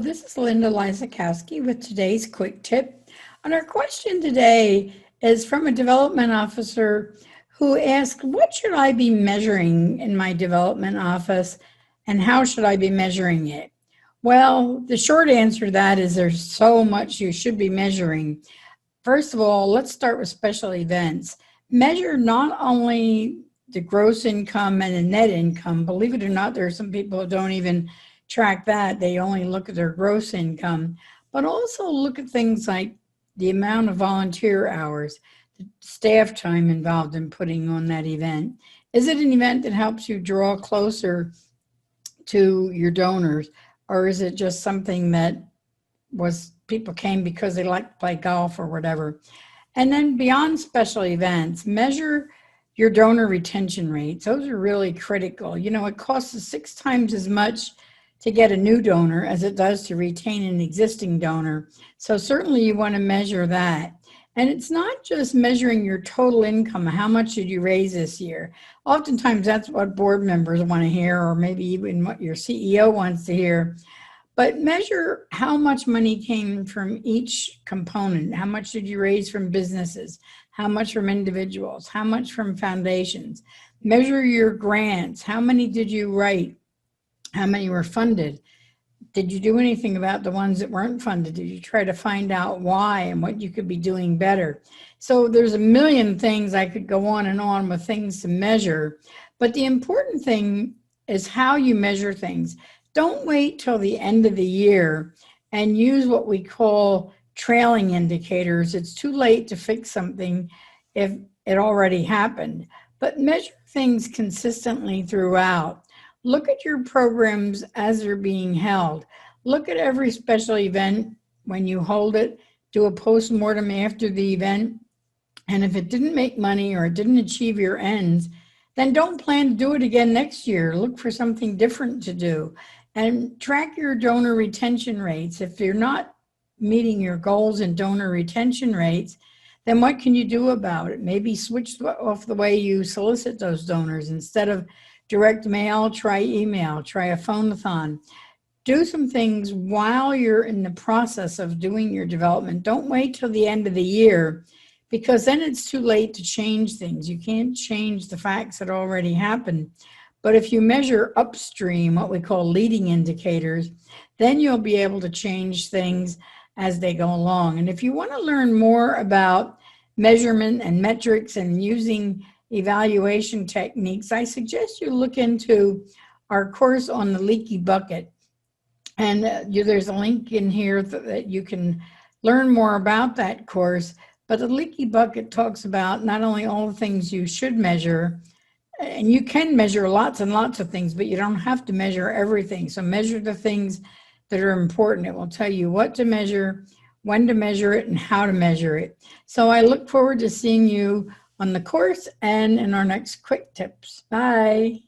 this is Linda Lysakowski with today's quick tip. And our question today is from a development officer who asked, what should I be measuring in my development office and how should I be measuring it? Well, the short answer to that is there's so much you should be measuring. First of all, let's start with special events. Measure not only the gross income and the net income. Believe it or not, there are some people who don't even track that. They only look at their gross income, but also look at things like the amount of volunteer hours, the staff time involved in putting on that event. Is it an event that helps you draw closer to your donors, or is it just something that was people came because they like to play golf or whatever? And then beyond special events, measure your donor retention rates. Those are really critical. You know, it costs us 6 times as much to get a new donor as it does to retain an existing donor. So certainly you want to measure that. And it's not just measuring your total income. How much did you raise this year? Oftentimes that's what board members want to hear, or maybe even what your CEO wants to hear. But measure how much money came from each component. How much did you raise from businesses? How much from individuals? How much from foundations? Measure your grants. How many did you write? How many were funded? Did you do anything about the ones that weren't funded? Did you try to find out why and what you could be doing better? So there's a million things. I could go on with things to measure, but the important thing is how you measure things. Don't wait till the end of the year and use what we call trailing indicators. It's too late to fix something if it already happened, but measure things consistently throughout. Look at your programs as they're being held. Look at every special event when you hold it. Do a post-mortem after the event. And if it didn't make money or it didn't achieve your ends, then don't plan to do it again next year. Look for something different to do. And track your donor retention rates. If you're not meeting your goals in donor retention rates, then what can you do about it? Maybe switch off the way you solicit those donors. Instead of direct mail, try email, try a phone-a-thon. Do some things while you're in the process of doing your development. Don't wait till the end of the year, because then it's too late to change things. You can't change the facts that already happened. But if you measure upstream, what we call leading indicators, then you'll be able to change things as they go along. And if you want to learn more about measurement and metrics and using evaluation techniques, I suggest you look into our course on the leaky bucket. And there's a link in here that you can learn more about that course. But the leaky bucket talks about not only all the things you should measure, and you can measure lots and lots of things, but you don't have to measure everything. So measure the things that are important. It will tell you what to measure, when to measure it, and how to measure it. So I look forward to seeing you on the course and in our next quick tips. Bye.